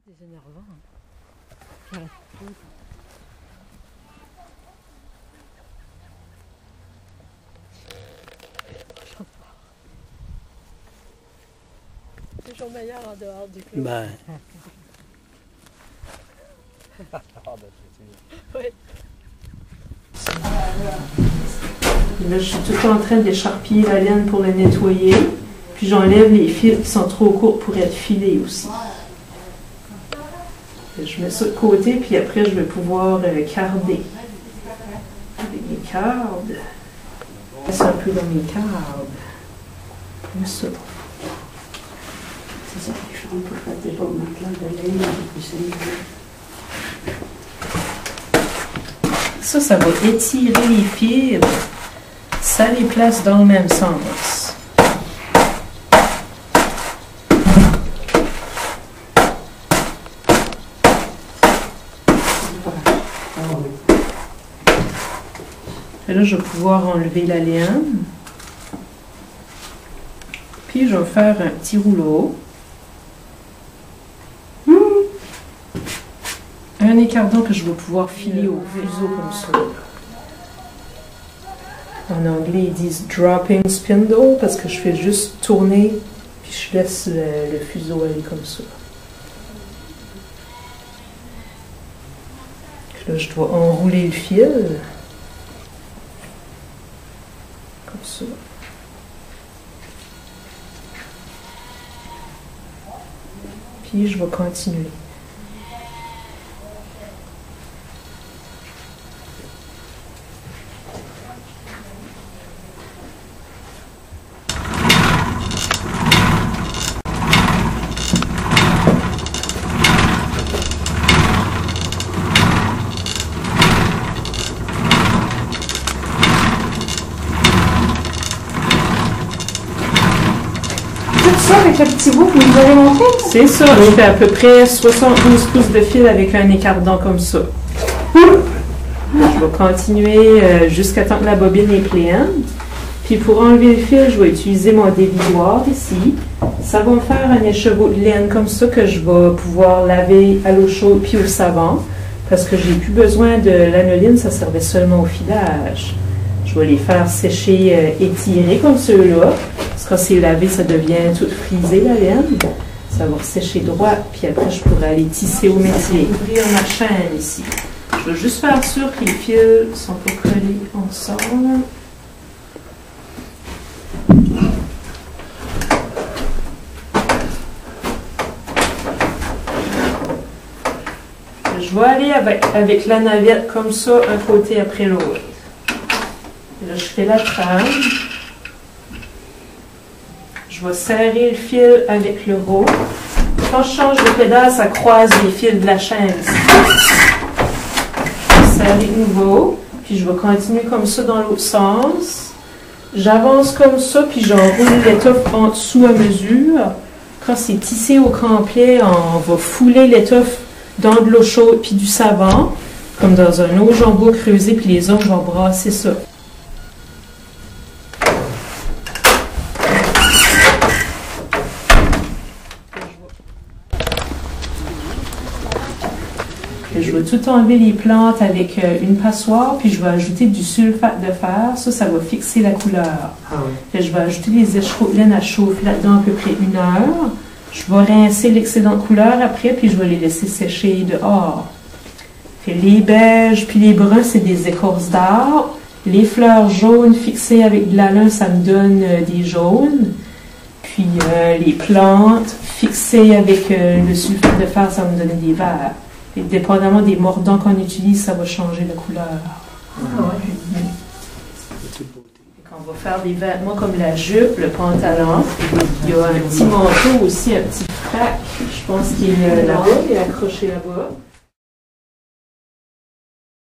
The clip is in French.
C'est énervant. Hein. C'est toujours meilleur en dehors du club. Ben. Oui. Là, je suis tout le temps en train d'écharpiller la laine pour le nettoyer. Puis j'enlève les fils qui sont trop courts pour être filés aussi. Je mets ça de côté, puis après, je vais pouvoir carder. Avec mes cardes. Je passe un peu dans mes cardes. Comme ça. C'est ça que je fais pour faire des bons matelas de laine et puis c'est Ça va étirer les fibres. Ça les place dans le même sens. Et là, je vais pouvoir enlever la laine. Puis, je vais faire un petit rouleau. Un écardon que je vais pouvoir filer au fuseau comme ça. En anglais, ils disent dropping spindle parce que je fais juste tourner puis je laisse le fuseau aller comme ça. Puis là, je dois enrouler le fil. Comme ça. Puis je vais continuer. ça avec le petit bout que vous avez montré? C'est ça, je fais à peu près 72 pouces de fil avec un écardon comme ça. Je vais continuer jusqu'à temps que la bobine est pleine. Puis pour enlever le fil, je vais utiliser mon dévidoir ici. Ça va me faire un écheveau de laine comme ça que je vais pouvoir laver à l'eau chaude puis au savon. Parce que j'ai plus besoin de l'anoline, ça servait seulement au filage. Je vais les faire sécher, étirer comme ceux-là. Parce que quand c'est lavé, ça devient tout frisé la laine. Ça va sécher droit, puis après je pourrai aller tisser au métier. Ouvrir ma chaîne ici. Je vais juste faire sûr que les fils sont pas collés ensemble. Je vais aller avec la navette comme ça, un côté après l'autre. Là, je fais la trame. Je vais serrer le fil avec le rot. Quand je change de pédale, ça croise les fils de la chaîne. Je serre de nouveau. Puis je vais continuer comme ça dans l'autre sens. J'avance comme ça, puis j'enroule l'étoffe en dessous à mesure. Quand c'est tissé au complet, on va fouler l'étoffe dans de l'eau chaude puis du savon, comme dans un eau jambon creusé, puis les hommes vont brasser ça. Je vais tout enlever les plantes avec une passoire, puis je vais ajouter du sulfate de fer. Ça va fixer la couleur. Ah oui. Je vais ajouter les écheveaux de laine à chauffer là-dedans à peu près 1 heure. Je vais rincer l'excédent de couleur après, puis je vais les laisser sécher dehors. Puis les beiges puis les bruns, c'est des écorces d'arbres. Les fleurs jaunes fixées avec de la laine, ça me donne des jaunes. Puis les plantes fixées avec le sulfate de fer, ça va me donner des verts. Et dépendamment des mordants qu'on utilise, ça va changer la couleur. On va faire des vêtements comme la jupe, le pantalon. Il y a un petit manteau aussi, un petit frac, je pense qu'il est là-bas, il est accroché là-bas.